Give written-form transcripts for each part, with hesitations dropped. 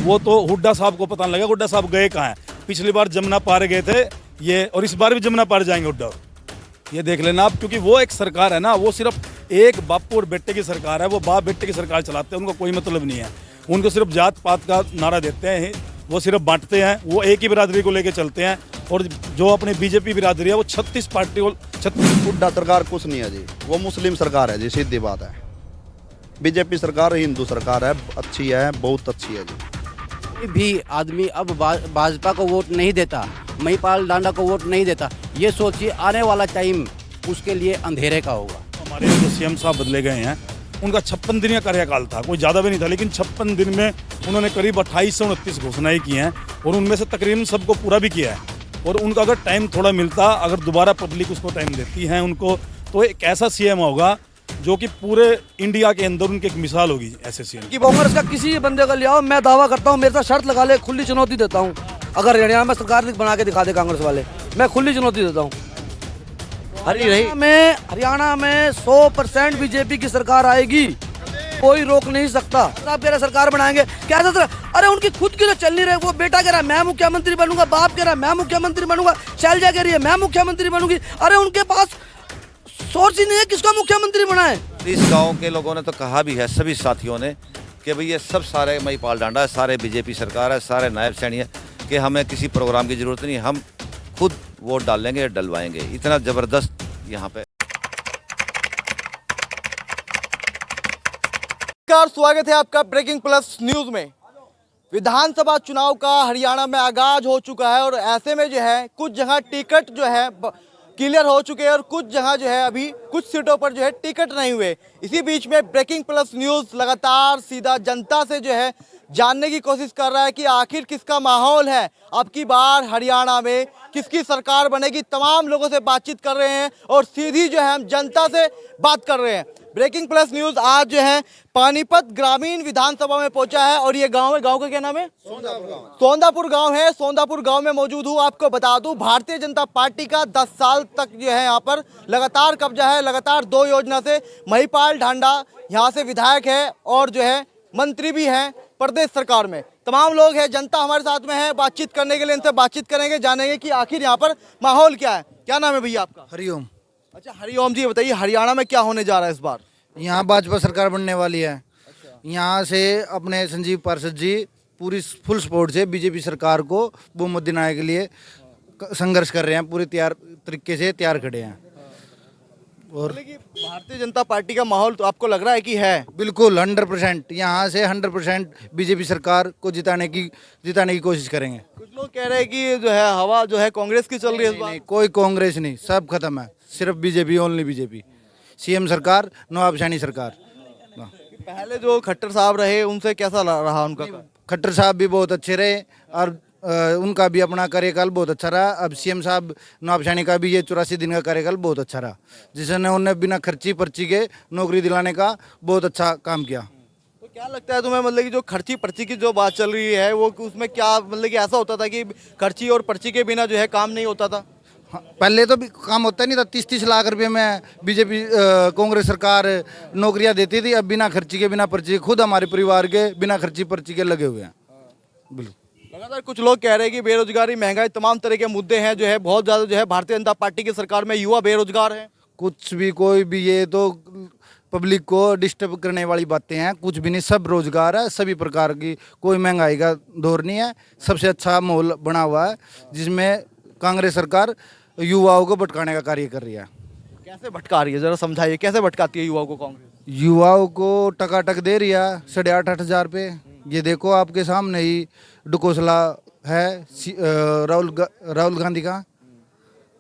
वो तो हुड्डा साहब को पता नहीं लगा हुड्डा साहब गए कहाँ हैं। पिछली बार जमुना पार गए थे ये, और इस बार भी जमुना पार जाएंगे हुड्डा। ये देख लेना आप, क्योंकि वो एक सरकार है ना, वो सिर्फ एक बापू और बेटे की सरकार है। वो बाप बेटे की सरकार चलाते हैं, उनको कोई मतलब नहीं है। उनको सिर्फ जात पात का नारा देते हैं, वो सिर्फ बांटते हैं। वो एक ही बिरादरी को लेके चलते हैं, और जो अपने बीजेपी बिरादरी है वो 36 पार्टी को 36 हुड्डा सरकार कुछ नहीं है जी, वो मुस्लिम सरकार है जी, सीधी बात है। बीजेपी सरकार हिंदू सरकार है, अच्छी है, बहुत अच्छी है जी। कोई भी आदमी अब भाजपा को वोट नहीं देता, महिपाल डांडा को वोट नहीं देता। ये सोचिए आने वाला टाइम उसके लिए अंधेरे का होगा। हमारे जो सीएम साहब बदले गए हैं, उनका 56 दिन का कार्यकाल था, कोई ज़्यादा भी नहीं था, लेकिन 56 दिन में उन्होंने करीब 2829 घोषणाएं की हैं, और उनमें से तकरीबन सबको पूरा भी किया है। और उनका अगर टाइम थोड़ा मिलता, अगर दोबारा पब्लिक उसको टाइम देती है उनको, तो एक ऐसा सीएम होगा जो कि पूरे इंडिया के अंदर उनकी एक मिसाल होगी ऐसे सीएम कि कांग्रेस का किसी बंदे का ले आओ, मैं दावा करता हूँ, मेरे साथ शर्त लगा ले, खुली चुनौती देता हूँ। अगर हरियाणा में सरकार बना के दिखा दे कांग्रेस वाले, मैं खुली चुनौती देता हूँ। हरियाणा में 100% बीजेपी की सरकार आएगी, कोई रोक नहीं सकता। आप कह रहे सरकार बनाएंगे, कैसा सर? अरे उनकी खुद की तो चल नहीं रही। वो बेटा कह रहा है मैं मुख्यमंत्री बनूंगा, बाप कह रहा है मैं मुख्यमंत्री बनूंगा, शैलजा कह रही है मैं मुख्यमंत्री बनूंगी। अरे उनके पास सोर्स ही नहीं है किसको मुख्यमंत्री बनाए। इस गांव के लोगों ने तो कहा भी है, सभी साथियों ने, कि भाई ये सब सारे महिपाल डांडा है, सारे बीजेपी सरकार है, सारे नायब सैनी है, कि हमें किसी प्रोग्राम की जरूरत नहीं, हम खुद वोट डालेंगे, डलवाएंगे। इतना जबरदस्त यहाँ पे। स्वागत है आपका ब्रेकिंग प्लस न्यूज में। विधानसभा चुनाव का हरियाणा में आगाज हो चुका है, और ऐसे में जो है कुछ जगह टिकट जो है क्लियर हो चुके हैं, और कुछ जगह जो है अभी कुछ सीटों पर जो है टिकट नहीं हुए। इसी बीच में ब्रेकिंग प्लस न्यूज लगातार सीधा जनता से जो है जानने की कोशिश कर रहा है कि आखिर किसका माहौल है, अब की बार हरियाणा में किसकी सरकार बनेगी। तमाम लोगों से बातचीत कर रहे हैं, और सीधी जो है हम जनता से बात कर रहे हैं। ब्रेकिंग प्लस न्यूज आज जो है पानीपत ग्रामीण विधानसभा में पहुंचा है, और ये गांव है, गांव का क्या नाम है? सोंदापुर गांव है। सोंदापुर गांव में मौजूद हूँ। आपको बता दूं, भारतीय जनता पार्टी का 10 साल तक जो है यहाँ पर लगातार कब्जा है। लगातार 2 योजना से महिपाल ढांडा यहाँ से विधायक है, और जो है मंत्री भी हैं प्रदेश सरकार में। तमाम लोग हैं, जनता हमारे साथ में है बातचीत करने के लिए। इनसे बातचीत करेंगे, जानेंगे कि आखिर यहाँ पर माहौल क्या है। क्या नाम है भैया आपका? हरिओम। अच्छा हरिओम जी, बताइए हरियाणा में क्या होने जा रहा है इस बार? यहाँ भाजपा सरकार बनने वाली है। यहाँ से अपने संजीव पार्षद जी पूरी फुल सपोर्ट से बीजेपी सरकार को बहुमत दिलाने के लिए संघर्ष कर रहे हैं, पूरी तरीके से तैयार खड़े हैं। और भारतीय जनता पार्टी का माहौल तो आपको लग रहा है कि है? बिल्कुल 100%, यहाँ से 100% बीजेपी सरकार को जिताने की कोशिश करेंगे। कुछ लोग कह रहे हैं कि जो है हवा जो है कांग्रेस की चल रही है इस बार। नहीं, कोई कांग्रेस नहीं, सब खत्म है, सिर्फ बीजेपी, ओनली बीजेपी। सीएम सरकार, नवाब सैनी सरकार। पहले जो खट्टर साहब रहे उनसे कैसा रहा उनका? खट्टर साहब भी बहुत अच्छे रहे, और उनका भी अपना कार्यकाल बहुत अच्छा रहा। अब सीएम साहब नवाब सैनी का भी ये 84 दिन का कार्यकाल बहुत अच्छा रहा, जिसने उन्हें बिना खर्ची पर्ची के नौकरी दिलाने का बहुत अच्छा काम किया। तो क्या लगता है तुम्हें, मतलब कि जो खर्ची पर्ची की जो बात चल रही है वो उसमें क्या, मतलब कि ऐसा होता था कि खर्ची और पर्ची के बिना जो है काम नहीं होता था? हाँ, पहले तो भी काम होता नहीं था। 30-30 लाख रुपए में बीजेपी कांग्रेस सरकार नौकरियां देती थी। अब बिना खर्ची के, बिना पर्ची के, खुद हमारे परिवार के बिना खर्ची पर्ची के लगे हुए हैं। बिल्कुल। लगातार कुछ लोग कह रहे हैं कि बेरोजगारी, महंगाई, तमाम तरह के मुद्दे हैं जो है बहुत ज़्यादा जो है भारतीय जनता पार्टी की सरकार में युवा बेरोजगार हैं। कुछ भी, कोई भी, ये तो पब्लिक को डिस्टर्ब करने वाली बातें हैं। कुछ भी नहीं, सब रोजगार है, सभी प्रकार की, कोई महंगाई का दौर नहीं है। सबसे अच्छा माहौल बना हुआ है, जिसमें कांग्रेस सरकार युवाओं को भटकाने का कार्य कर रही है। कैसे भटका रही है, जरा समझाइए, कैसे भटकाती है युवाओं को कांग्रेस? युवाओं को टकाटक दे रही है 8,500 हजार पे। ये देखो आपके सामने ही डुकोसला है राहुल गांधी का।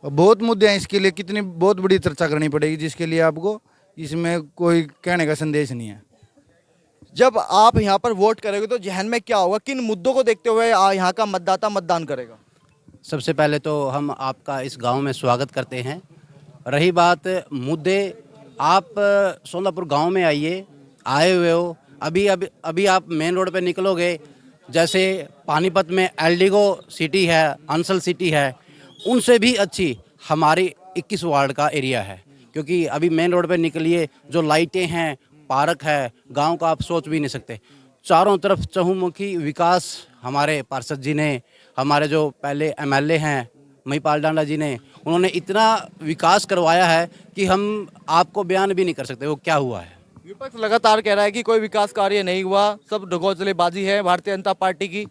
बहुत मुद्दे हैं इसके लिए, कितनी बहुत बड़ी चर्चा करनी पड़ेगी, जिसके लिए आपको इसमें कोई कहने का संदेश नहीं है। जब आप यहाँ पर वोट करेंगे तो जहन में क्या होगा, किन मुद्दों को देखते हुए यहाँ का मतदाता मतदान करेगा? सबसे पहले तो हम आपका इस गांव में स्वागत करते हैं। रही बात मुद्दे, आप सोंदापुर गांव में आए हुए हो, अभी आप मेन रोड पे निकलोगे, जैसे पानीपत में एल्डिगो सिटी है, अंसल सिटी है, उनसे भी अच्छी हमारी 21 वार्ड का एरिया है। क्योंकि अभी मेन रोड पे निकलिए, जो लाइटें हैं, पार्क है, गांव का आप सोच भी नहीं सकते। चारों तरफ चहुमुखी विकास हमारे पार्षद जी ने, हमारे जो पहले एमएलए हैं महिपाल डांडा जी ने, उन्होंने इतना विकास करवाया है कि हम आपको बयान भी नहीं कर सकते वो क्या हुआ है। विपक्ष लगातार कह रहा है कि कोई विकास कार्य नहीं हुआ, सब ढकोसलेबाजी है भारतीय जनता पार्टी की।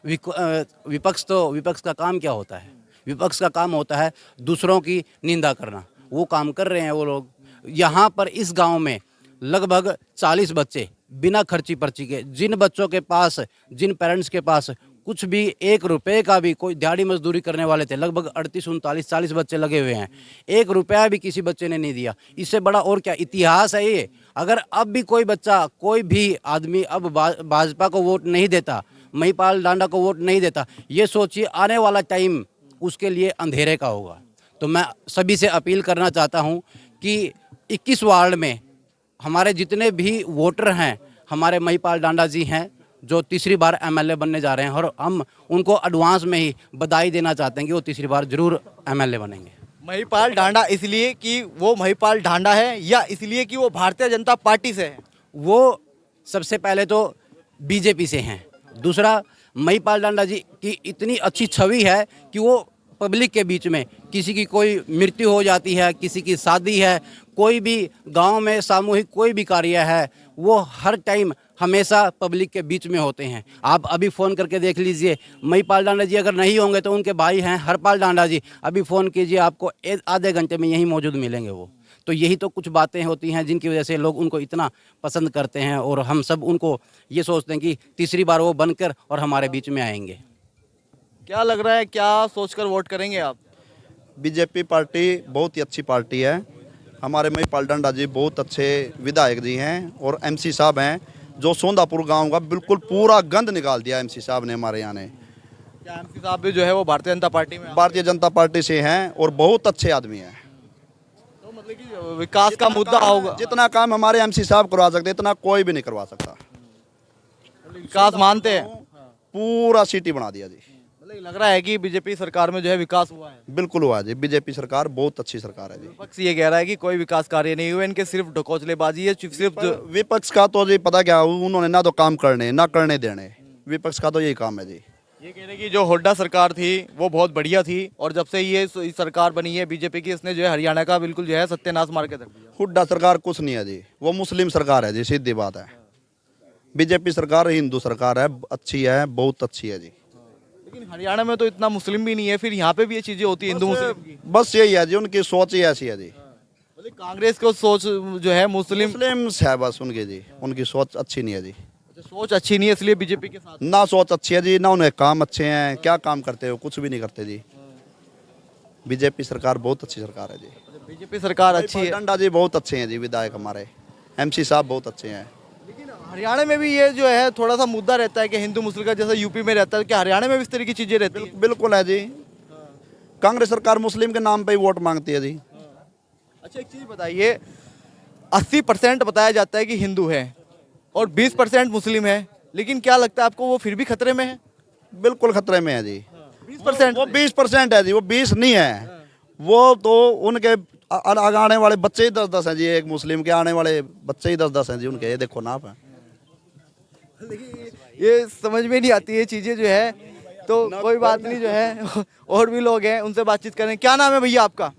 विपक्ष का काम क्या होता है? विपक्ष का काम होता है दूसरों की निंदा करना। वो काम कर रहे हैं वो लोग। यहाँ पर इस गांव में लगभग 40 बच्चे बिना खर्ची पर्ची के, जिन बच्चों के पास, जिन पेरेंट्स के पास कुछ भी 1 रुपए का भी, कोई दिहाड़ी मजदूरी करने वाले थे, लगभग 38, 39, 40 बच्चे लगे हुए हैं, 1 रुपया भी किसी बच्चे ने नहीं दिया। इससे बड़ा और क्या इतिहास है ये? अगर अब भी कोई बच्चा, कोई भी आदमी अब भाजपा को वोट नहीं देता, महिपाल डांडा को वोट नहीं देता, ये सोचिए आने वाला टाइम उसके लिए अंधेरे का होगा। तो मैं सभी से अपील करना चाहता हूँ कि 21 वार्ड में हमारे जितने भी वोटर हैं, हमारे महिपाल डांडा जी हैं जो तीसरी बार एमएलए बनने जा रहे हैं, और हम उनको एडवांस में ही बधाई देना चाहते हैं कि वो तीसरी बार जरूर एमएलए बनेंगे। महिपाल डांडा इसलिए कि वो महिपाल डांडा है, या इसलिए कि वो भारतीय जनता पार्टी से है? वो सबसे पहले तो बीजेपी से हैं, दूसरा महिपाल डांडा जी की इतनी अच्छी छवि है कि वो पब्लिक के बीच में, किसी की कोई मृत्यु हो जाती है, किसी की शादी है, कोई भी गांव में सामूहिक कोई भी कार्य है, वो हर टाइम हमेशा पब्लिक के बीच में होते हैं। आप अभी फ़ोन करके देख लीजिए, महिपाल डांडा जी अगर नहीं होंगे तो उनके भाई हैं हरपाल डांडा जी, अभी फ़ोन कीजिए, आपको आधे घंटे में यहीं मौजूद मिलेंगे वो। तो यही तो कुछ बातें होती हैं जिनकी वजह से लोग उनको इतना पसंद करते हैं, और हम सब उनको ये सोचते हैं कि तीसरी बार वो बनकर और हमारे बीच में आएंगे। क्या लग रहा है, क्या सोचकर वोट करेंगे आप? बीजेपी पार्टी बहुत ही अच्छी पार्टी है। हमारे महिपाल डांडा जी बहुत अच्छे विधायक जी हैं, और एमसी साहब हैं जो सोंदापुर गांव का बिल्कुल पूरा गंद निकाल दिया एमसी साहब ने हमारे यहाँ ने। क्या एमसी साहब भी जो है वो भारतीय जनता पार्टी में? भारतीय जनता पार्टी से हैं और बहुत अच्छे आदमी हैं। तो मतलब कि विकास का मुद्दा होगा, जितना काम हमारे एमसी साहब करवा सकते इतना कोई भी नहीं करवा सकता। विकास मानते हैं? पूरा सिटी बना दिया जी। मतलब लग रहा है कि बीजेपी सरकार में जो है विकास हुआ है? बिल्कुल हुआ जी, बीजेपी सरकार बहुत अच्छी सरकार है जी। विपक्ष ये कह रहा है कि कोई विकास कार्य नहीं हुए, इनके सिर्फ ढकोसलेबाजी है, सिर्फ विपक्ष का तो जी पता क्या, उन्होंने ना तो काम करने ना करने देने, विपक्ष का तो यही काम है जी। ये कह रहे हैं कि जो हुड्डा सरकार थी वो बहुत बढ़िया थी, और जब से ये सरकार बनी है बीजेपी की, इसने जो है हरियाणा का बिल्कुल जो है सत्यानाश मार के रख दिया। हुड्डा सरकार कुछ नहीं है जी, वो मुस्लिम सरकार है जी, सीधी बात है। बीजेपी सरकार हिंदू सरकार है, अच्छी है, बहुत अच्छी है जी। लेकिन हरियाणा में तो इतना मुस्लिम भी नहीं है, फिर यहाँ पे भी ये चीजें होती है हिंदू मुस्लिम की। बस यही है जी, उनकी सोच ही ऐसी है जी। मतलब कांग्रेस को सोच जो है मुस्लिम है बस उनकी जी, उनकी सोच अच्छी नहीं है जी। सोच अच्छी नहीं है, इसलिए बीजेपी के साथ। ना सोच अच्छी है जी, ना उन्हें काम अच्छे हैं। क्या काम करते हो? कुछ भी नहीं करते जी। बीजेपी सरकार बहुत अच्छी सरकार है जी। बीजेपी सरकार अच्छी है। डंडा जी बहुत अच्छे हैं जी, विधायक हमारे एमसी साहब बहुत अच्छे हैं। लेकिन हरियाणा में भी ये जो है थोड़ा सा मुद्दा रहता है कि हिंदू मुस्लिम का, जैसा यूपी में रहता है, कि हरियाणा में भी इस तरह की चीजें रहती हैं? बिल्कुल है जी। कांग्रेस सरकार मुस्लिम के नाम पे ही वोट मांगती है जी। अच्छा एक चीज बताइए, 80% बताया जाता है कि हिंदू है और 20% मुस्लिम है, लेकिन क्या लगता है आपको वो फिर भी खतरे में है? बिल्कुल खतरे में है जी। 20% वो 20% है जी, वो 20 नहीं है। वो तो उनके आगे आने वाले बच्चे ही 10-10 हैं जी। एक मुस्लिम के आने वाले बच्चे ही 10-10 हैं जी उनके, ये देखो नाप है। ये समझ में नहीं आती ये चीजें जो है, तो कोई बात नहीं, जो है और भी लोग हैं उनसे बातचीत करें। क्या नाम है भैया आपका?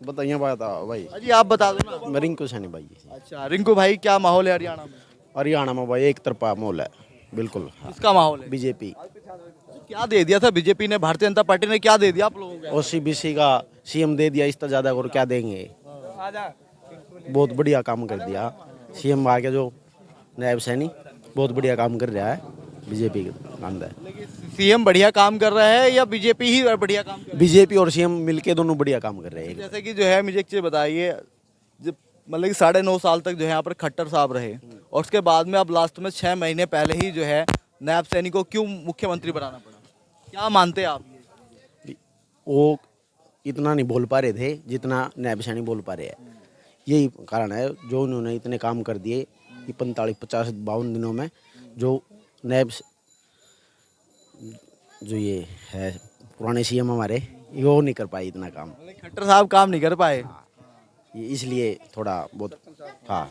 बताइए भाई। जी आप बता दो ना। मैं रिंकू सैनी भाई। अच्छा रिंकू भाई, क्या माहौल है हरियाणा में? हरियाणा में भाई एक तरफा माहौल है, बिल्कुल। किसका माहौल है? बीजेपी। क्या दे दिया था बीजेपी ने, भारतीय जनता पार्टी ने क्या दे दिया आप लोगों को? ओसीबीसी का सीएम दे दिया, इससे ज्यादा और क्या देंगे। बहुत बढ़िया काम कर दिया सीएम आके, जो नायब सैनी बहुत बढ़िया काम कर रहा है बीजेपी के अंदर। सीएम बढ़िया काम कर रहा है या बीजेपी ही बढ़िया काम कर रही है? बीजेपी और सीएम मिलके दोनों बढ़िया काम कर रहे हैं। जैसे कि जो है मुझे एक चीज बताइए, जब मतलब कि 9.5 साल तक जो है यहाँ पर खट्टर साहब रहे, और उसके बाद में अब लास्ट में 6 महीने पहले ही जो है नायब सैनी को क्यों मुख्यमंत्री बनाना पड़ा? क्या मानते हैं आप? वो इतना नहीं बोल पा रहे थे जितना नायब सैनी बोल पा रहे हैं। यही कारण है जो उन्होंने इतने काम कर दिए कि 45, 50, 52 दिनों में, जो नायब जो ये है पुराने सीएम हमारे, वो नहीं कर पाए इतना काम। खट्टर साहब काम नहीं कर पाए, ये इसलिए थोड़ा बहुत था।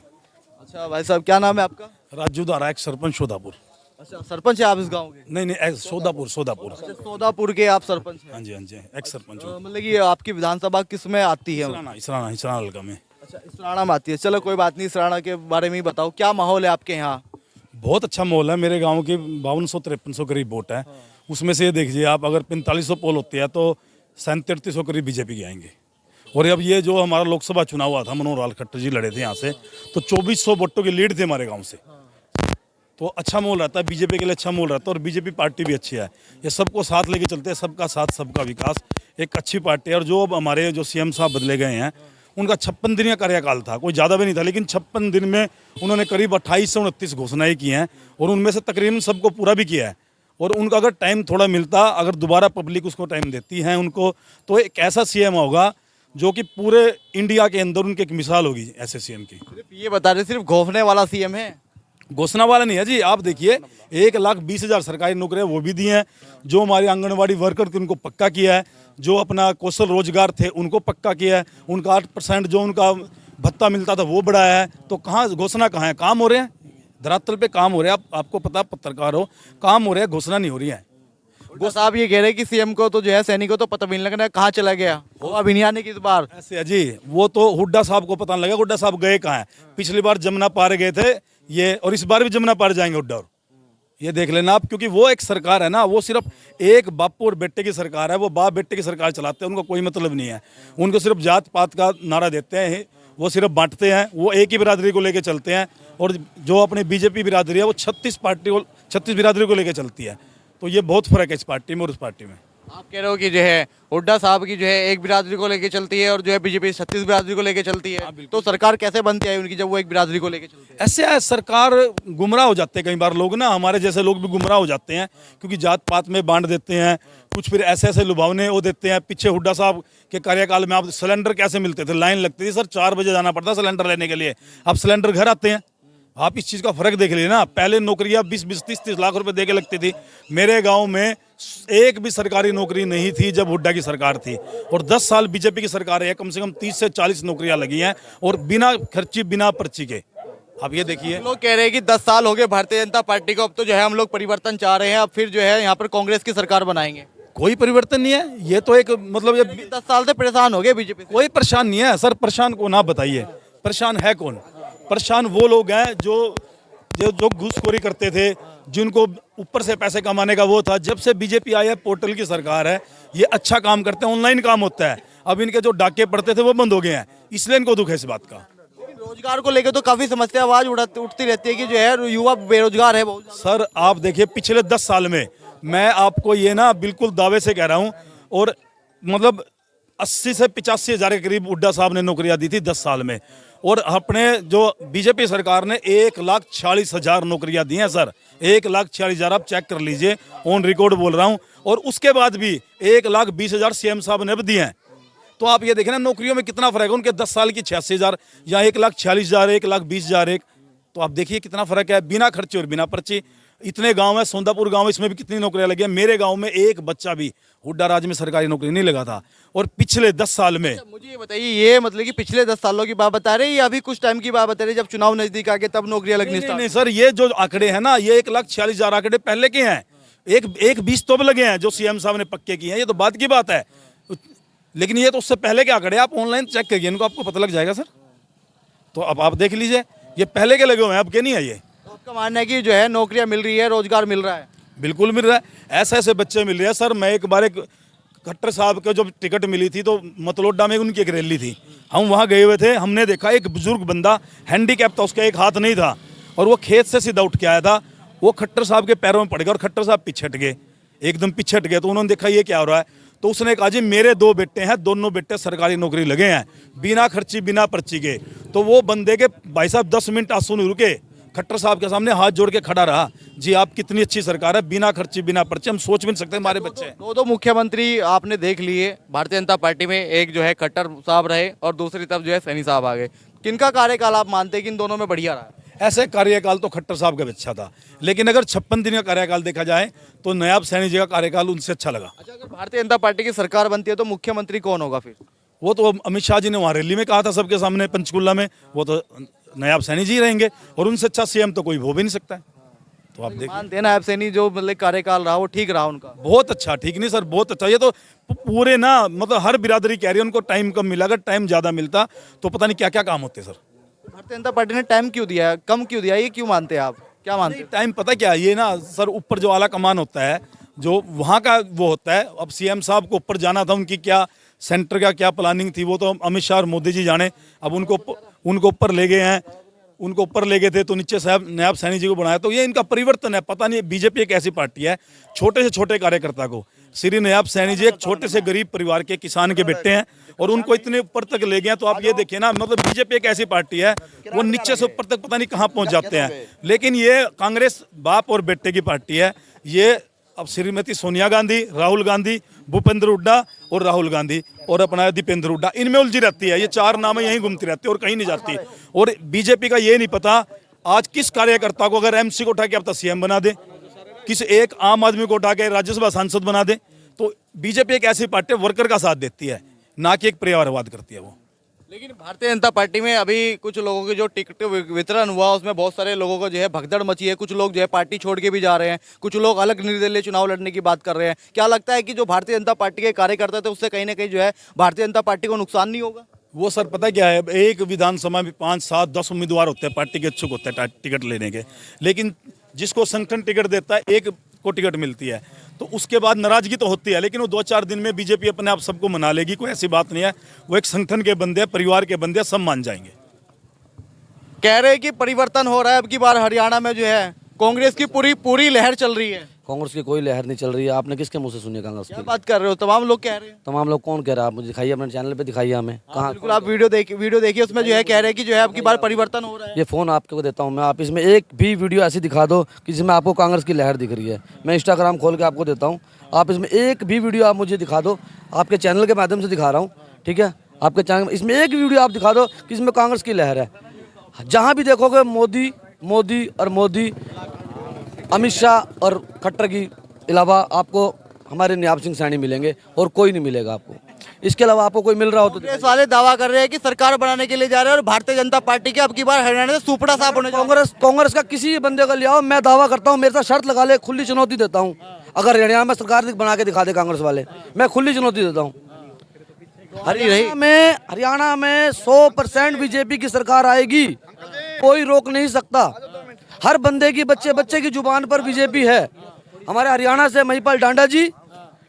अच्छा भाई साहब, क्या नाम है आपका? राजू दारा, एक सरपंच सोदापुर। अच्छा, सरपंच है आप इस गांव के? नहीं नहीं, सोदापुर सोदापुर। अच्छा, सोदापुर के आप सरपंच हैं। हाँ जी हाँ जी, एक सरपंच हूँ। मतलब कि आपकी विधानसभा किस में आती है? इसराना इसराना इसराना हल्का में। अच्छा, इसराना में आती है। चलो कोई बात नहीं, इसराना के बारे में ही बताओ, क्या माहौल है आपके यहाँ? बहुत अच्छा माहौल है। मेरे गांव की 5200-5300 करीब वोट है। उसमें से ये देखिए आप, अगर 4500 पोल होती है तो 3700 करीब बीजेपी के आएंगे। और अब ये जो हमारा लोकसभा चुनाव हुआ था, मनोहर लाल खट्टर जी लड़े थे यहाँ से, तो 2400 वोटों की लीड थी हमारे गांव से। तो अच्छा माहौल रहता है, बीजेपी के लिए अच्छा माहौल रहता है। और बीजेपी पार्टी भी अच्छी है, ये सबको साथ लेके चलते हैं, सबका साथ सबका विकास, एक अच्छी पार्टी है। और जो अब हमारे जो सीएम साहब बदले गए हैं, उनका 56 दिन का कार्यकाल था, कोई ज़्यादा भी नहीं था, लेकिन 56 दिन में उन्होंने करीब 28 से 29 घोषणाएं की हैं और उनमें से तकरीबन सबको पूरा भी किया है। और उनका अगर टाइम थोड़ा मिलता, अगर दोबारा पब्लिक उसको टाइम देती है उनको, तो एक ऐसा सीएम होगा जो कि पूरे इंडिया के अंदर उनकी एक मिसाल होगी ऐसे सीएम की। सिर्फ ये बता रहे, सिर्फ घोषणे वाला सीएम है? घोषणा वाला नहीं है जी। आप देखिए, 1,20,000 सरकारी नौकरियां वो भी दी हैं, जो हमारे आंगनवाड़ी वर्कर थे उनको पक्का किया है, जो अपना कौशल रोजगार थे उनको पक्का किया है, उनका 8% जो उनका भत्ता मिलता था वो बढ़ाया है। तो कहाँ घोषणा, कहाँ है? काम हो रहे हैं, धरातल पे काम हो रहे हैं। आपको पता, पत्रकार हो, काम हो रहे हैं, घोषणा नहीं हो रही है। वो साहब ये कह रहे हैं कि सीएम को तो जो है, सैनिक को तो पता भी नहीं लगना कहाँ चला गया, वो अभी नहीं आने की इस बार। ऐसे है जी, वो तो हुड्डा साहब को पता नहीं लगा हुड्डा साहब गए कहाँ हैं। पिछली बार जमुना पार गए थे ये, और इस बार भी जमुना पार जाएंगे हुड्डा। और ये देख लेना आप, क्योंकि वो एक सरकार है ना, वो सिर्फ एक बापू और बेटे की सरकार है। वो बाप बेटे की सरकार चलाते हैं, उनको कोई मतलब नहीं है। उनको सिर्फ जात पात का नारा देते हैं, वो सिर्फ बांटते हैं। वो एक ही बिरादरी को लेकर चलते हैं। और जो अपनी बीजेपी बिरादरी है, वो 36 बिरादरी को लेकर चलती है। तो ये बहुत फर्क है इस पार्टी में और उस पार्टी में। आप कह रहे हो कि जो है हुड्डा साहब की जो है एक बिरादरी को लेके चलती है और जो है बीजेपी 36 बिरादरी को लेके चलती है, तो सरकार कैसे बनती है उनकी जब वो एक बिरादरी को लेके चलते हैं? ऐसे है, सरकार गुमराह हो जाते हैं कई बार लोग ना, हमारे जैसे लोग भी गुमराह हो जाते हैं, क्योंकि जात पात में बांट देते हैं कुछ, फिर ऐसे ऐसे लुभावने वो देते हैं। पीछे हुड्डा साहब के कार्यकाल में आप सिलेंडर कैसे मिलते थे? लाइन लगती थी सर, 4 बजे जाना पड़ता सिलेंडर लेने के लिए। अब सिलेंडर घर आते हैं। आप इस चीज़ का फर्क देख लीजिए ना। पहले नौकरियां 20-20, 30-30 लाख रुपए दे के लगती थी। मेरे गांव में एक भी सरकारी नौकरी नहीं थी जब हुड्डा की सरकार थी। और 10 साल बीजेपी की सरकार है, कम से कम 30 से 40 नौकरियां लगी हैं, और बिना खर्ची बिना पर्ची के। आप ये देखिए, लोग कह रहे हैं कि 10 साल हो गए भारतीय जनता पार्टी को, अब तो जो है हम लोग परिवर्तन चाह रहे हैं, अब फिर जो है यहाँ पर कांग्रेस की सरकार बनाएंगे। कोई परिवर्तन नहीं है। ये तो एक मतलब ये 10 साल से परेशान हो गए बीजेपी से। कोई परेशान नहीं है सर। परेशान को ना बताइए, परेशान है कौन? परेशान वो लोग हैं जो घूसखोरी करते थे, जिनको ऊपर से पैसे कमाने का वो था। जब से बीजेपी आई है, पोर्टल की सरकार है, ये अच्छा काम करते हैं, ऑनलाइन काम होता है। अब इनके जो डाके पड़ते थे वो बंद हो गए हैं, इसलिए इनको दुख है इस बात का। रोजगार को लेकर तो काफी समस्या आवाज उठती रहती है कि जो है युवा बेरोजगार है बहुत। सर आप देखिए, पिछले 10 साल में मैं आपको ये ना बिल्कुल दावे से कह रहा हूँ, और मतलब 80 से 85 हज़ार के करीब हुड्डा साहब ने नौकरियां दी थी 10 साल में। और अपने जो बीजेपी सरकार ने 1,40,000 नौकरियां दी हैं सर, 1,40,000 आप चेक कर लीजिए, ऑन रिकॉर्ड बोल रहा हूं। और उसके बाद भी 1,20,000 सीएम साहब ने भी दिए हैं। तो आप ये देखें ना, नौकरियों में कितना फर्क है। उनके 10 साल की 86,000 या 1,40,000, 1,20,000 तो आप देखिए कितना फर्क है, बिना खर्चे और बिना पर्ची। इतने गांव है, सोंदापुर गांव, इसमें भी कितनी नौकरियां लगी हैं। मेरे गांव में एक बच्चा भी हुड्डा राज में सरकारी नौकरी नहीं लगा था। और पिछले 10 साल में मुझे ये बताइए, ये मतलब कि पिछले 10 सालों की बात बता रहे हैं या अभी कुछ टाइम की बात बता रहे हैं, जब चुनाव नजदीक आ गए तब नौकरियां लगनी स्टार्ट? नहीं सर, ये जो आंकड़े हैं ना, ये 1,40,000 आंकड़े पहले के हैं। एक 20 तो लगे हैं जो सीएम साहब ने पक्के किए हैं, ये तो बात की बात है। लेकिन ये तो उससे पहले के आंकड़े, आप ऑनलाइन चेक करिए इनको, आपको पता लग जाएगा सर। तो अब आप देख लीजिए, ये पहले के लगे हुए हैं, अब के नहीं है। ये आपका मानना है कि जो है नौकरियां मिल रही है, रोजगार मिल रहा है? बिल्कुल मिल रहा है, ऐसे ऐसे बच्चे मिल रहे हैं सर। मैं एक बार एक खट्टर साहब को जब टिकट मिली थी तो मतलोडा में उनकी एक रैली थी, हम वहाँ गए हुए थे। हमने देखा एक बुजुर्ग बंदा, हैंडीकैप था, उसका एक हाथ नहीं था, और वो खेत से सीधा उठ के आया था। वो खट्टर साहब के पैरों में पड़ गया और खट्टर साहब पीछे हट गए, एकदम पीछे हट गए। तो उन्होंने देखा ये क्या हो रहा है, तो उसने कहा जी मेरे 2 बेटे हैं, दोनों बेटे सरकारी नौकरी लगे हैं, बिना खर्ची बिना पर्ची के। तो वो बंदे के भाई साहब 10 मिनट आंसू नहीं रुके, खट्टर साहब के सामने हाथ जोड़ के खड़ा रहा, जी आप कितनी अच्छी सरकार है, बिना खर्ची बिना पर्ची, हम सोच भी नहीं सकते हमारे बच्चे। दो मुख्यमंत्री आपने देख लिए भारतीय जनता पार्टी में, एक जो है खट्टर साहब रहे और दूसरी तरफ जो है सैनी साहब आ गए। किनका कार्यकाल आप मानते हैं कि इन दोनों में बढ़िया रहा? ऐसे कार्यकाल तो खट्टर साहब का भी अच्छा था, लेकिन अगर 56 दिन का कार्यकाल देखा जाए तो नायब सैनी जी का कार्यकाल उनसे अच्छा लगा। अच्छा, अगर भारतीय जनता पार्टी की सरकार बनती है तो मुख्यमंत्री कौन होगा फिर? वो तो अमित शाह जी ने वहाँ रैली में कहा था सबके सामने पंचकुला में, वो तो नायब सैनी जी रहेंगे, और उनसे अच्छा सीएम तो कोई हो भी नहीं सकता है। तो आप देखिए, मानते हैं नायब सैनी जो मतलब कार्यकाल रहा वो ठीक रहा उनका? बहुत अच्छा, ठीक नहीं सर, बहुत अच्छा। ये तो पूरे ना मतलब हर बिरादरी कह रही है उनको टाइम कम मिला, अगर टाइम ज़्यादा मिलता तो पता नहीं क्या क्या काम होते सर। भारतीय जनता पार्टी ने टाइम क्यों दिया है, कम क्यों दिया है, ये क्यों मानते हैं आप, क्या मानते हैं? टाइम पता क्या है, ये ना सर ऊपर जो आला कमान होता है, जो वहाँ का वो होता है। अब सीएम साहब को ऊपर जाना था, उनकी क्या सेंटर का क्या प्लानिंग थी वो तो अमित शाह और मोदी जी जाने। अब उनको ऊपर ले गए हैं, उनको ऊपर ले गए थे तो नीचे साहब नायब सैनी जी को बनाया। तो ये इनका परिवर्तन है। पता नहीं, बीजेपी एक ऐसी पार्टी है, छोटे से छोटे कार्यकर्ता को, श्री नायब सैनी जी एक छोटे से गरीब परिवार के किसान के बेटे हैं और उनको इतने ऊपर तक ले गए। तो आप ये देखिए ना, मतलब बीजेपी एक ऐसी पार्टी है, वो नीचे से ऊपर तक पता नहीं कहाँ पहुंच जाते हैं। लेकिन ये कांग्रेस बाप और बेटे की पार्टी है। ये अब श्रीमती सोनिया गांधी, राहुल गांधी, भूपेंद्र हुड्डा और राहुल गांधी और अपना दीपेंद्र हुड्डा, इनमें उलझी रहती है। ये चार नामें यहीं घूमती रहती है और कहीं नहीं जाती। और बीजेपी का ये नहीं पता आज किस कार्यकर्ता को अगर एमसी को उठा के अब तक सीएम बना दे, किसी एक आम आदमी को उठा के राज्यसभा सांसद बना दे। तो बीजेपी एक ऐसी पार्टी वर्कर का साथ देती है, ना कि एक परिवारवाद करती है वो। लेकिन भारतीय जनता पार्टी में अभी कुछ लोगों के जो टिकट वितरण हुआ उसमें बहुत सारे लोगों को जो है भगदड़ मची है। कुछ लोग जो है पार्टी छोड़ के भी जा रहे हैं, कुछ लोग अलग निर्दलीय चुनाव लड़ने की बात कर रहे हैं। क्या लगता है कि जो भारतीय जनता पार्टी के कार्यकर्ता थे उससे कहीं ना कहीं जो है भारतीय जनता पार्टी को नुकसान नहीं होगा? वो सर पता क्या है, एक विधानसभा में 5, 7, 10 उम्मीदवार होते हैं, पार्टी के इच्छुक होते हैं टिकट लेने के। लेकिन जिसको संगठन टिकट देता है, एक को टिकट मिलती है, तो उसके बाद नाराजगी तो होती है। लेकिन वो 2-4 दिन में बीजेपी अपने आप सबको मना लेगी, कोई ऐसी बात नहीं है। वो एक संगठन के बंदे, परिवार के बंदे, सब मान जाएंगे। कह रहे हैं कि परिवर्तन हो रहा है। अब की बार हरियाणा में जो है कांग्रेस की पूरी लहर चल रही है। कांग्रेस की कोई लहर नहीं चल रही है। आपने किसके मुंह से सुनी कांग्रेस क्या की? बात कर रहे हो? तमाम लोग कह रहे हैं। तमाम लोग कौन कह रहा है? आप मुझे दिखाइए, अपने चैनल पे दिखाइए हमें। कहाँ? बिल्कुल, आप वीडियो देखिए, उसमें जो है कह रहे हैं कि जो है अब की बार परिवर्तन हो रहा है। ये फ़ोन आपको देता हूँ मैं, आप इसमें एक भी वीडियो ऐसी दिखा दो कि जिसमें आपको कांग्रेस की लहर दिख रही है। मैं इंस्टाग्राम खोल के आपको देता हूँ, आप इसमें एक भी वीडियो आप मुझे दिखा दो। आपके चैनल के माध्यम से दिखा रहा हूँ, ठीक है? आपके चैनल इसमें एक वीडियो आप दिखा दो कि इसमें कांग्रेस की लहर है। जहाँ भी देखोगे मोदी मोदी और मोदी, अमित शाह और खट्टर की अलावा आपको हमारे नायब सिंह सैनी मिलेंगे और कोई नहीं मिलेगा आपको। इसके अलावा आपको कोई मिल रहा हो तो कांग्रेस वाले दावा कर रहे हैं कि सरकार बनाने के लिए जा रहे हैं और भारतीय जनता पार्टी के अब की बार हरियाणा से सुपड़ा साफ होने जा रहा है। कांग्रेस का किसी बंदे को ले आओ, मैं दावा करता हूँ, मेरे साथ शर्त लगा ले, खुली चुनौती देता हूँ। अगर हरियाणा में सरकार बना के दिखा दे कांग्रेस वाले, मैं खुली चुनौती देता हूँ। हरियाणा में 100% बीजेपी की सरकार आएगी, कोई रोक नहीं सकता। हर बंदे की बच्चे की जुबान पर बीजेपी है। हमारे हरियाणा से महिपाल डांडा जी,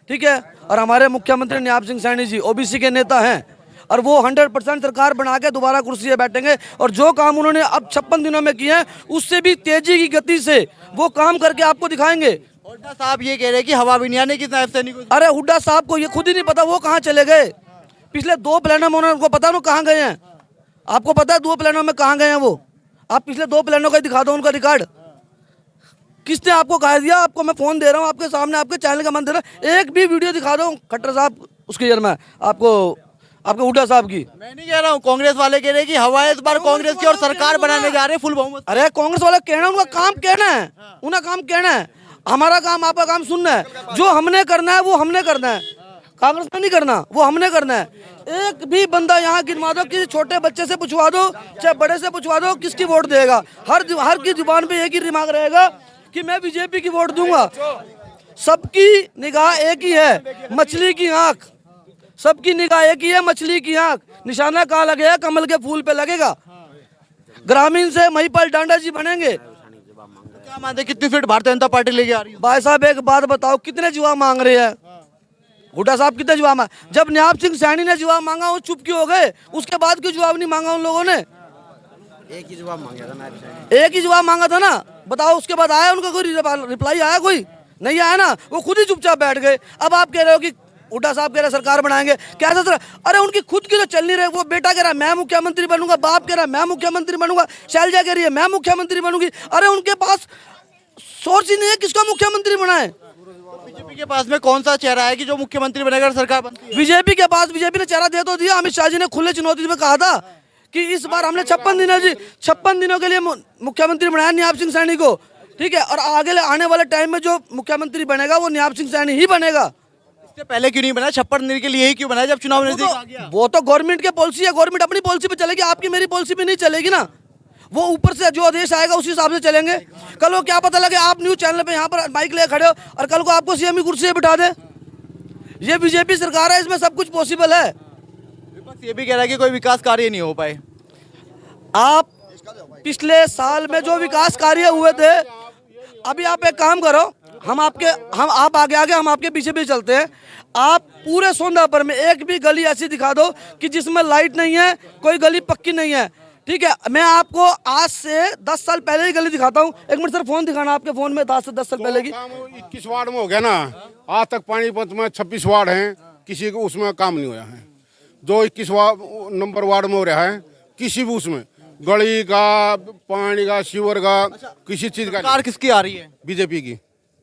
ठीक है, और हमारे मुख्यमंत्री नायब सिंह सैनी जी ओबीसी के नेता हैं और वो 100% सरकार बना के दोबारा कुर्सी पे बैठेंगे। और जो काम उन्होंने अब 56 दिनों में किए हैं उससे भी तेजी की गति से वो काम करके आपको दिखाएंगे। हुड्डा साहब ये कह रहे हैं कि हवा भी नहीं आने की नायब सैनी को। अरे हुड्डा साहब को ये खुद ही नहीं पता वो कहाँ चले गए। पिछले 2 प्लानों में उनको पता है वो कहाँ गए हैं? आपको पता है 2 प्लानों में कहाँ गए हैं वो? आप पिछले 2 प्लानों का दिखा दो उनका रिकॉर्ड। किसने आपको कहा दिया? आपको मैं फोन दे रहा हूँ, आपके सामने, आपके चैनल का मन दे रहा है, एक भी वीडियो दिखा दो खट्टर साहब उसके जर में आपको, आपके हुड्डा साहब की। मैं नहीं कह रहा हूँ, कांग्रेस वाले कह रहे हैं कि हवा इस बार कांग्रेस की और सरकार बनाने जा रहे हैं फुल बहुमत। अरे कांग्रेस वाले कहना, उनका काम कहना है, उनका काम कहना है। हमारा काम आपका काम सुनना है। जो हमने करना है वो हमने करना है, कांग्रेस में नहीं करना, वो हमने करना है। एक भी बंदा यहाँ गिनवा दो, किसी छोटे बच्चे से पूछवा दो, चाहे बड़े से पूछवा दो, किसकी वोट देगा। हर की जुबान पे एक ही दिमाग रहेगा कि मैं बीजेपी की वोट दूंगा। सबकी निगाह एक ही है, मछली की आंख। सबकी निगाह एक ही है, मछली की आंख। निशाना कहाँ लगेगा? कमल के फूल पे लगेगा। ग्रामीण से महिपाल डांडा जी बनेंगे। क्या मानते, कितनी सीट भारतीय जनता पार्टी लेके आ रही है? भाई साहब एक बात बताओ, कितने जवाब मांग रहे हैं? हुड्डा साहब कितने जवाब मांगा? जब नायब सिंह सैनी ने जवाब मांगा वो चुप क्यों हो गए? उसके बाद क्यों जवाब नहीं मांगा उन लोगों ने? एक ही जवाब मांगा था नायब सैनी। एक ही जवाब मांगा था ना, बताओ उसके बाद आया उनका कोई रिप्लाई आया? कोई नहीं आया ना, वो खुद ही चुपचाप बैठ गए। अब आप कह रहे हो कि हुड्डा साहब कह रहे सरकार बनाएंगे, कैसा सर? अरे उनकी खुद की तो चल नहीं रही। वो बेटा कह रहा मैं मुख्यमंत्री बनूंगा, बाप कह रहा मैं मुख्यमंत्री बनूंगा, शैलजा कह रही है मैं मुख्यमंत्री बनूंगी। अरे उनके पास सोर्स ही नहीं है किसका मुख्यमंत्री बनाए। बीजेपी के पास में कौन सा चेहरा है कि जो मुख्यमंत्री बनेगा अगर सरकार बनती है? बीजेपी के पास, बीजेपी ने चेहरा दे तो दिया। अमित शाह जी ने खुले चुनौती में कहा था कि इस बार हमने 56 दिनों के लिए मुख्यमंत्री बनाया नायब सिंह सैनी को, ठीक है, और आगे आने वाले टाइम में जो मुख्यमंत्री बनेगा वो नायब सिंह सैनी ही बनेगा। इससे पहले क्यों नहीं बनाया? 56 दिन के लिए ही क्यों बनाया जब चुनाव नजदीक आ गया? वो तो गवर्नमेंट की पॉलिसी है, गवर्नमेंट अपनी पॉलिसी पे चलेगी, आपकी मेरी पॉलिसी पे नहीं चलेगी ना। वो ऊपर से जो आदेश आएगा उसी हिसाब से चलेंगे। कल को क्या पता लगे आप न्यूज चैनल पे यहाँ पर माइक ले खड़े हो और कल को आपको सीएम की कुर्सी पे बिठा दे। ये बीजेपी सरकार है, इसमें सब कुछ पॉसिबल है। विपक्ष ये भी कह रहा है कि कोई विकास कार्य नहीं हो पाए। आप पिछले साल में जो विकास कार्य हुए थे, अभी आप एक काम करो, हम आप आगे हम आपके पीछे भी चलते हैं। आप पूरे सोंदापुर में एक भी गली ऐसी दिखा दो कि जिसमें लाइट नहीं है, कोई गली पक्की नहीं है, ठीक है। मैं आपको आज से 10 साल पहले ही गली दिखाता हूँ। एक मिनट सर, फोन दिखाना आपके फोन में 10 से 10 साल पहले की। 21 वार्ड में हो गया ना, आज तक पानीपत में 26 वार्ड हैं, किसी को उसमें काम नहीं हुआ है। जो 21 नंबर वार्ड में हो रहा है, किसी भी उसमें गली का, पानी का, सीवर का, किसी चीज का। सरकार किसकी आ रही है? बीजेपी की।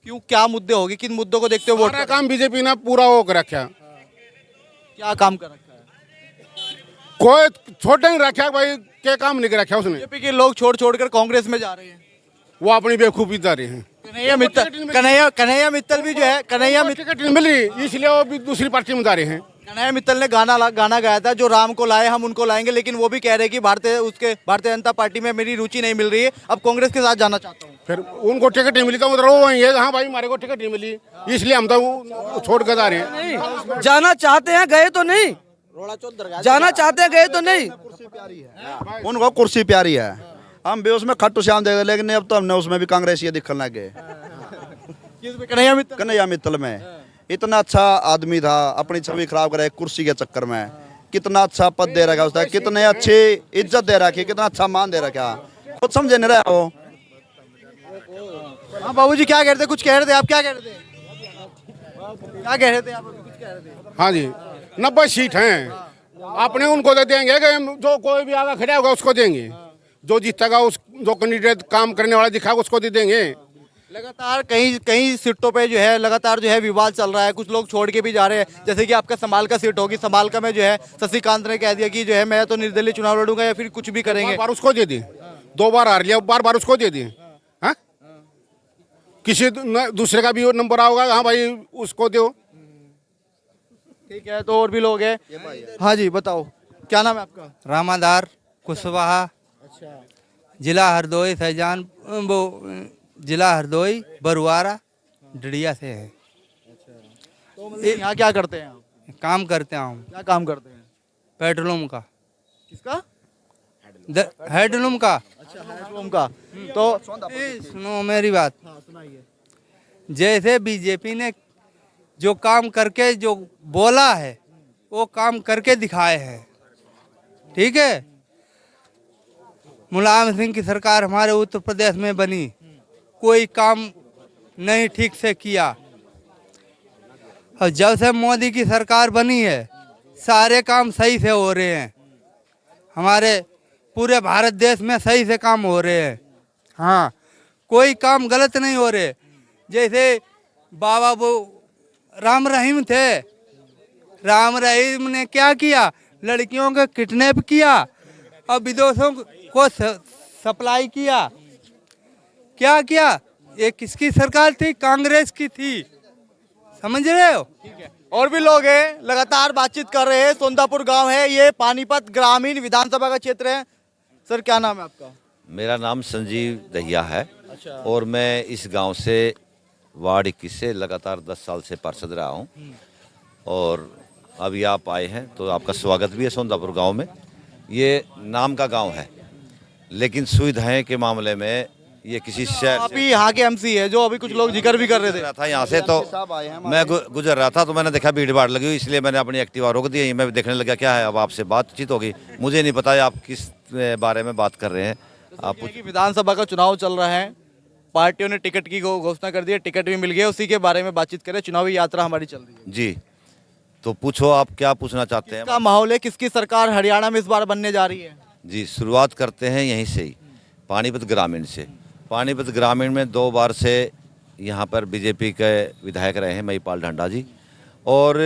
क्यों, क्या मुद्दे होगी, किन मुद्दों को देखते हुए वोट सारा काम बीजेपी ने पूरा वो कर रखा। क्या काम कर रखा है? कोई छोटा नहीं रखा भाई, क्या काम नहीं कर रखा उसने। बीजेपी के लोग छोड़ कर कांग्रेस में जा रहे हैं। वो अपनी बेवकूफी जा रहे हैं। कन्हैया मित्तल भी जो है, टिकट नहीं मिली इसलिए वो भी दूसरी पार्टी में जा रहे हैं। कन्हैया मित्तल ने गाना गाया था, जो राम को लाए हम उनको लाएंगे, लेकिन वो भी कह रहे हैं कि भारतीय जनता पार्टी में मेरी रुचि नहीं मिल रही है, अब कांग्रेस के साथ जाना चाहता हूँ। फिर उनको टिकट नहीं मिली तो उधर वो वही है, हाँ भाई हमारे को टिकट नहीं मिली इसलिए हम तो छोड़ कर जा रहे हैं। जाना चाहते हैं, गए तो नहीं, जाना चाहते हैं, गए तो नहीं। उनको कुर्सी प्यारी है, हम भी उसमें खट्टू श्याम दे, लेकिन अब तो हमने उसमें भी कांग्रेस ये दिखने लग गए। कन्हैया मित्तल में इतना अच्छा आदमी था, अपनी छवि खराब करे कुर्सी के चक्कर में। कितना अच्छा पद दे रखा उसने, कितने अच्छी इज्जत दे रखी, कितना अच्छा मान दे रखा, खुद समझे नहीं रहा वो। हाँ बाबूजी, क्या कह रहे थे? कुछ कह रहे थे आप, क्या कह रहे थे? क्या कह रहे थे आप? कुछ कह रहे थे? हाँ जी, 90 सीट हैं, अपने उनको दे देंगे कि जो कोई भी आगे खड़ा होगा उसको देंगे, जो जीतेगा उस जो कैंडिडेट काम करने वाला दिखाएगा उसको दे देंगे। लगातार कई सीटों पे जो है लगातार जो है विवाद चल रहा है, कुछ लोग छोड़ के भी जा रहे हैं। जैसे कि आपका समाल का सीट होगी, समाल का में जो है शशिकांत ने कह दिया कि जो है मैं तो निर्दलीय चुनाव लड़ूंगा या फिर कुछ भी करेंगे। बार उसको दे दी, 2 बार हार लिया, बार उसको दे दी। हाँ, किसी दूसरे का भी नंबर आओगा, हाँ भाई उसको दो। ठीक है, तो और भी लोग हैं। हाँ जी, बताओ क्या नाम है आपका? रामादार कुशवाहा। अच्छा, जिला हरदोई सैजान, वो जिला हरदोई बरुआरा डड़िया से है। तो मतलब यहाँ क्या करते हैं आप? काम करते हूँ। क्या काम करते हैं? पेट्रोलूम का। किसका? हेडलूम का। अच्छा, हैंडलूम का। तो सुनो मेरी बात। हाँ, सुनाइए। जैसे बीजेपी ने जो काम करके जो बोला है वो काम करके दिखाए हैं, ठीक है। मुलायम सिंह की सरकार हमारे उत्तर प्रदेश में बनी, कोई काम नहीं ठीक से किया, और जब से मोदी की सरकार बनी है सारे काम सही से हो रहे हैं, हमारे पूरे भारत देश में सही से काम हो रहे हैं। हाँ, कोई काम गलत नहीं हो रहे। जैसे बाबा वो राम रहीम थे, राम रहीम ने क्या किया, लड़कियों को किडनैप किया और विदेशों को सप्लाई किया। क्या किया? ये किसकी सरकार थी? कांग्रेस की थी, समझ रहे हो। ठीक है, और भी लोग हैं, लगातार बातचीत कर रहे हैं। सोंदापुर गांव है, ये पानीपत ग्रामीण विधानसभा का क्षेत्र है। सर क्या नाम है आपका? मेरा नाम संजीव दहिया है। अच्छा। और मैं इस गांव से वार्ड 21 से लगातार 10 साल से पार्षद रहा हूं। और अभी आप आए हैं तो आपका स्वागत भी है सोंदापुर गांव में। ये नाम का गांव है, लेकिन सुविधाएं के मामले में ये किसी शहर आप ही यहाँ के एमसी है, जो अभी कुछ लोग जिक्र भी कर रहे थे। था यहाँ से, तो मैं गुजर रहा था तो मैंने देखा भीड़ भाड़ लगी हुई, इसलिए मैंने अपनी एक्टिवा रोक दी। मैं देखने लगा क्या है। अब आपसे बातचीत होगी, मुझे नहीं पता आप किस बारे में बात कर रहे हैं। आप विधानसभा का चुनाव चल रहा है, पार्टियों ने टिकट की घोषणा कर दी है, टिकट भी मिल गया, उसी के बारे में बातचीत करें। चुनावी यात्रा हमारी चल रही है जी, तो पूछो आप क्या पूछना चाहते हैं। क्या माहौल है, किसकी सरकार हरियाणा में इस बार बनने जा रही है? जी, शुरुआत करते हैं यहीं से ही, पानीपत ग्रामीण से। पानीपत ग्रामीण में 2 बार से यहाँ पर बीजेपी के विधायक रहे हैं महिपाल ढांडा जी। और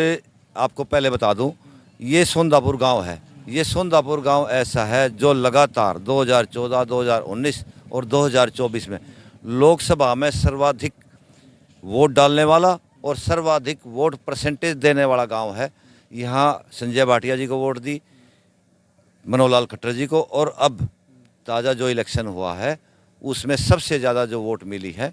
आपको पहले बता दूं, ये सोंदापुर गांव है। ये सोंदापुर गांव ऐसा है जो लगातार 2014, 2019 और 2024 में लोकसभा में सर्वाधिक वोट डालने वाला और सर्वाधिक वोट परसेंटेज देने वाला गांव है। यहाँ संजय भाटिया जी को वोट दी, मनोहर लाल खट्टर जी को, और अब ताज़ा जो इलेक्शन हुआ है उसमें सबसे ज़्यादा जो वोट मिली है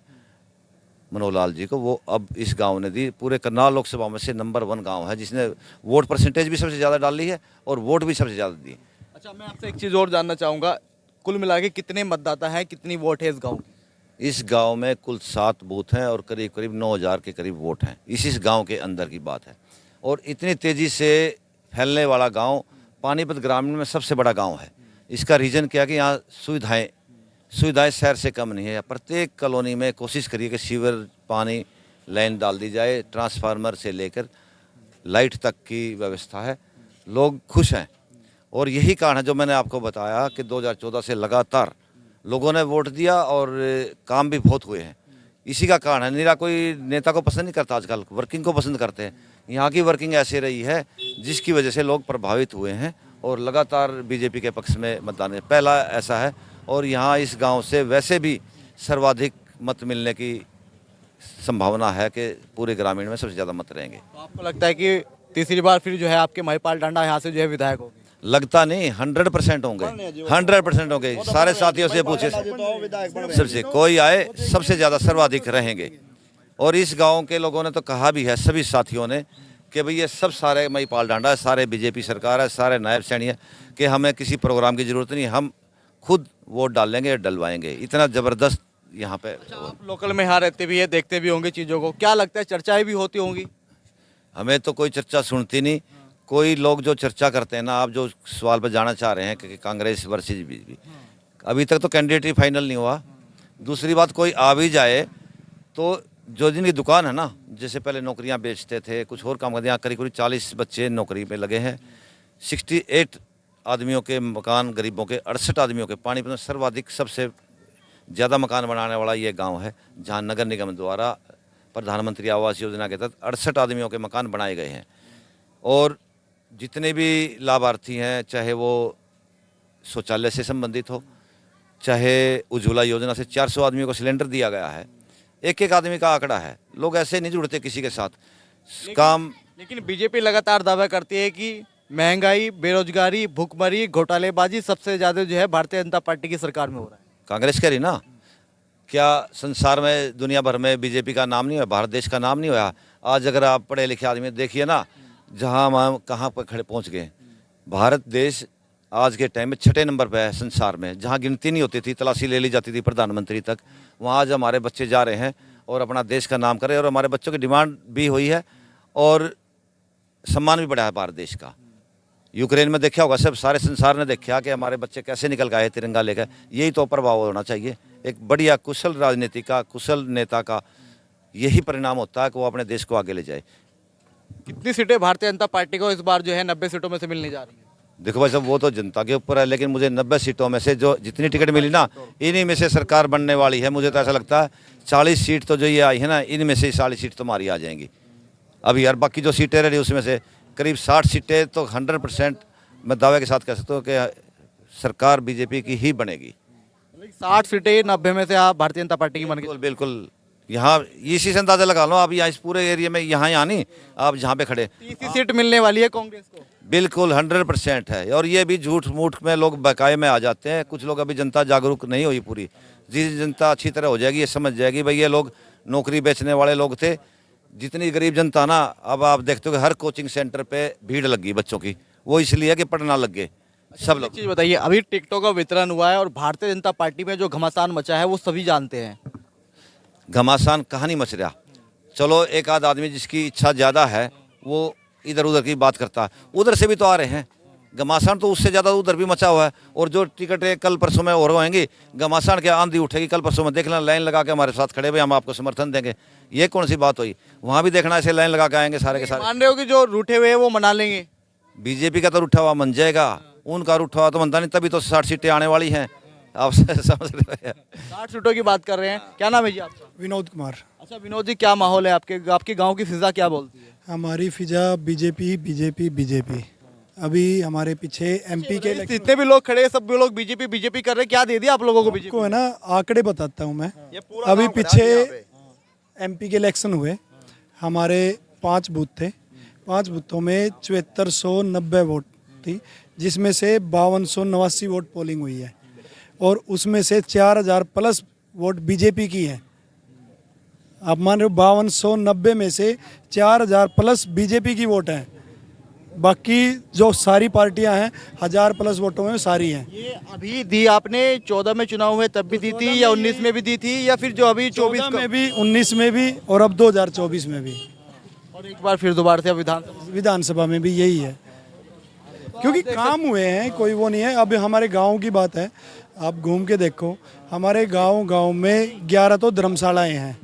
मनोहर लाल जी को, वो अब इस गांव ने दी। पूरे करनाल लोकसभा में से नंबर 1 गांव है जिसने वोट परसेंटेज भी सबसे ज़्यादा डाली है और वोट भी सबसे ज़्यादा दी। अच्छा, मैं आपसे एक चीज़ और जानना चाहूँगा, कुल मिला के कितने मतदाता हैं, कितनी वोट है इस गाँव की? इस गांव में कुल 7 बूथ हैं और करीब करीब 9000 के करीब वोट हैं। इस गांव के अंदर की बात है। और इतनी तेज़ी से फैलने वाला गांव पानीपत ग्रामीण में सबसे बड़ा गांव है। इसका रीज़न क्या कि यहाँ सुविधाएं शहर से कम नहीं है। प्रत्येक कॉलोनी में कोशिश करिए कि सीवर पानी लाइन डाल दी जाए, ट्रांसफार्मर से लेकर लाइट तक की व्यवस्था है। लोग खुश हैं और यही कारण है जो मैंने आपको बताया कि 2014 से लगातार लोगों ने वोट दिया और काम भी बहुत हुए हैं। इसी का कारण है। निरा कोई नेता को पसंद नहीं करता, आजकल वर्किंग को पसंद करते हैं। यहाँ की वर्किंग ऐसे रही है जिसकी वजह से लोग प्रभावित हुए हैं और लगातार बीजेपी के पक्ष में मतदान है। पहला ऐसा है और यहाँ इस गांव से वैसे भी सर्वाधिक मत मिलने की संभावना है कि पूरे ग्रामीण में सबसे ज़्यादा मत रहेंगे। तो आपको लगता है कि तीसरी बार फिर जो है आपके महिपाल डांडा यहाँ से जो है विधायक होंगे? लगता नहीं, 100% होंगे, 100% होंगे। सारे साथियों से पूछे, सबसे कोई आए सबसे ज़्यादा सर्वाधिक रहेंगे। और इस गांव के लोगों ने तो कहा भी है, सभी साथियों ने, कि भाई ये सब सारे महिपाल डांडा है, सारे बीजेपी सरकार है, सारे नायब सैनी है, कि हमें किसी प्रोग्राम की ज़रूरत नहीं, हम खुद वोट डालेंगे, डलवाएंगे। इतना ज़बरदस्त यहाँ पे। आप लोकल में यहाँ रहते भी है, देखते भी होंगे चीज़ों को, क्या लगता है चर्चाएं भी होती होंगी? हमें तो कोई चर्चा सुनती नहीं। कोई लोग जो चर्चा करते हैं ना, आप जो सवाल पर जाना चाह रहे हैं कि कांग्रेस वर्सेज बीजेपी, अभी तक तो कैंडिडेट ही फाइनल नहीं हुआ। दूसरी बात, कोई आ भी जाए तो जो जिनकी दुकान है ना, जैसे पहले नौकरियां बेचते थे, कुछ और काम करते, यहाँ करीब करीब 40 बच्चे नौकरी पे लगे हैं। 68 आदमियों के मकान, गरीबों के 68 आदमियों के। पानीपत में सर्वाधिक सबसे ज़्यादा मकान बनाने वाला ये गाँव है, जहाँ नगर निगम द्वारा प्रधानमंत्री आवास योजना के तहत 68 आदमियों के मकान बनाए गए हैं। और जितने भी लाभार्थी हैं, चाहे वो शौचालय से संबंधित हो, चाहे उज्ज्वला योजना से 400 आदमियों को सिलेंडर दिया गया है। एक एक आदमी का आंकड़ा है। लोग ऐसे नहीं जुड़ते किसी के साथ काम। लेकिन बीजेपी लगातार दावा करती है कि महंगाई, बेरोजगारी, भूखमरी, घोटालेबाजी सबसे ज़्यादा जो है भारतीय जनता पार्टी की सरकार में हो रहा है। कांग्रेस कह रही ना, क्या संसार में, दुनिया भर में बीजेपी का नाम नहीं हुआ, भारत देश का नाम नहीं हुआ? आज अगर आप पढ़े लिखे आदमी देखिए ना, जहाँ हम कहाँ पर खड़े पहुँच गए। भारत देश आज के टाइम में 6ठे नंबर पे है संसार में। जहाँ गिनती नहीं होती थी, तलाशी ले ली जाती थी प्रधानमंत्री तक, वहाँ आज हमारे बच्चे जा रहे हैं और अपना देश का नाम कर रहे हैं। और हमारे बच्चों की डिमांड भी हुई है और सम्मान भी बढ़ा है भारत देश का। यूक्रेन में देखा होगा, सब सारे संसार ने देखा कि हमारे बच्चे कैसे निकल गए तिरंगा लेकर। यही तो प्रभाव होना चाहिए। एक बढ़िया कुशल राजनीति का, कुशल नेता का यही परिणाम होता है कि वो अपने देश को आगे ले जाए। कितनी सीटें भारतीय जनता पार्टी को इस बार जो है 90 सीटों में से मिलने जा रही है? देखो भाई साहब, वो तो जनता के ऊपर है, लेकिन मुझे 90 सीटों में से जो जितनी टिकट मिली ना, इन्हीं में से सरकार बनने वाली है। मुझे तो ऐसा लगता है 40 सीट तो जो ये आई है ना, इनमें से 40 सीट तो हमारी आ जाएंगी अभी यार। बाकी जो सीटें रही उसमें से करीब 60 सीटें तो 100% मैं दावे के साथ कह सकता हूँ कि सरकार बीजेपी की ही बनेगी। 60 सीटें 90 में से आप भारतीय जनता पार्टी की बन बिल्कुल बिल्कुल। यहाँ इसी से अंदाजा लगा लो आप, यहाँ इस पूरे एरिया में, यहाँ नहीं, आप जहाँ पे खड़े, 30 सीट मिलने वाली है कांग्रेस को। बिल्कुल 100% है। और ये भी झूठ मूठ में लोग बकाये में आ जाते हैं। कुछ लोग, अभी जनता जागरूक नहीं हुई पूरी। जिस जनता अच्छी तरह हो जाएगी, ये समझ जाएगी भाई ये लोग नौकरी बेचने वाले लोग थे। जितनी गरीब जनता ना, अब आप देखते हो कि हर कोचिंग सेंटर पे भीड़ लग गई बच्चों की, वो इसलिए कि पढ़ना लग गए सब लोग। चीज़ बताइए, अभी टिकटों का वितरण हुआ है और भारतीय जनता पार्टी में जो घमासान मचा है वो सभी जानते हैं। घमासान कहाँ नहीं मच रहा। चलो एक आध आदमी जिसकी इच्छा ज़्यादा है वो इधर उधर की बात करता है, उधर से भी तो आ रहे हैं। घमासान तो उससे ज़्यादा उधर भी मचा हुआ है। और जो टिकटें कल परसों में और होंगी, घमासान के आंधी उठेगी कल परसों में। देखना, लाइन लगा के हमारे साथ खड़े हुए, हम आपको समर्थन देंगे, ये कौन सी बात हुई? वहाँ भी देखना ऐसे लाइन लगा के आएंगे सारे के सारे। मान रहे हो कि जो रूठे हुए हैं वो मना लेंगे? बीजेपी का तो रूठा हुआ मन जाएगा, उनका रूठा हुआ तो मनता नहीं। तभी तो 60 सीटें आने वाली हैं, आप समझ रहे हैं। 60 सीटों की बात कर रहे हैं। क्या नाम है जी आपका? विनोद कुमार। अच्छा विनोद जी, क्या माहौल है आपके गांव की फिजा क्या बोलती है? हमारी फिजा बीजेपी बीजेपी बीजेपी। अभी हमारे पीछे एमपी के जितने भी लोग खड़े हैं सब भी लोग बीजेपी बीजेपी कर रहे हैं। क्या दे दिया आप लोगों को बीजेपी को? है ना, आंकड़े बताता हूँ मैं। अभी पीछे एमपी के इलेक्शन हुए, हमारे 5 बूथ थे। 5 बूथों में 7490 वोट थी, जिसमें से 5289 वोट पोलिंग हुई है। और उसमें से 4000 प्लस वोट बीजेपी की हैं। आप मान रहे हो 5290 में से 4000 प्लस बीजेपी की वोट हैं। बाकी जो सारी पार्टियां हैं 1000 प्लस वोटों में सारी हैं। ये अभी दी आपने 14 में चुनाव हुए तब भी दी थी या 19 में भी दी थी या फिर जो अभी 24 14 में भी, 19 में भी और अब 2024 में भी, और एक बार फिर दोबारा से विधानसभा में भी यही है। क्योंकि काम हुए हैं, कोई वो नहीं है। अब हमारे गांव की बात है, आप घूम के देखो, हमारे गांव में 11 तो धर्मशालाएं हैं।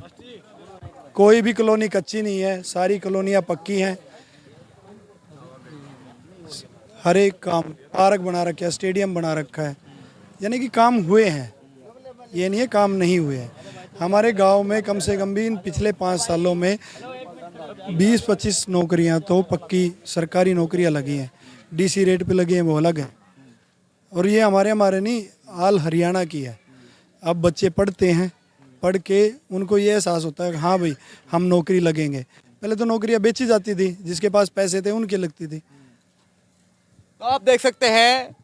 कोई भी कॉलोनी कच्ची नहीं है, सारी कॉलोनियाँ पक्की हैं। हर एक काम, पार्क बना रखा है, स्टेडियम बना रखा है, यानी कि काम हुए हैं। ये नहीं है काम नहीं हुए हैं। हमारे गांव में कम से कम भी इन पिछले 5 सालों में 20-25 नौकरियां तो पक्की सरकारी नौकरियां लगी हैं। डीसी रेट पे लगी हैं, वो अलग है। और ये हमारे नहीं, आल हरियाणा की है। अब बच्चे पढ़ते हैं, पढ़ के उनको ये एहसास होता है कि हाँ भाई हम नौकरी लगेंगे। पहले तो नौकरियां बेची जाती थी, जिसके पास पैसे थे उनकी लगती थी। तो आप देख सकते हैं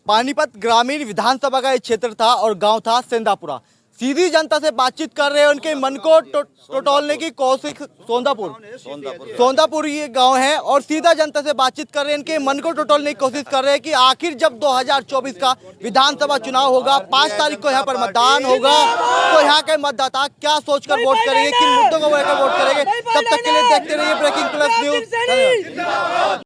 पानीपत ग्रामीण विधानसभा का एक क्षेत्र था और गांव था सेंधापुरा। सीधी जनता से बातचीत कर रहे हैं, उनके मन को टटोलने की कोशिश। सोंदापुर ये गांव है और सीधा जनता से बातचीत कर रहे हैं, इनके मन को टटोलने की कोशिश कर रहे हैं कि आखिर जब 2024 का विधानसभा चुनाव होगा, 5 तारीख को यहाँ पर मतदान होगा, तो यहाँ के मतदाता क्या सोचकर वोट करेंगे, किन मुद्दों को लेकर वोट करेंगे। तब तक के लिए देखते रहिए ब्रेकिंग प्लस न्यूज।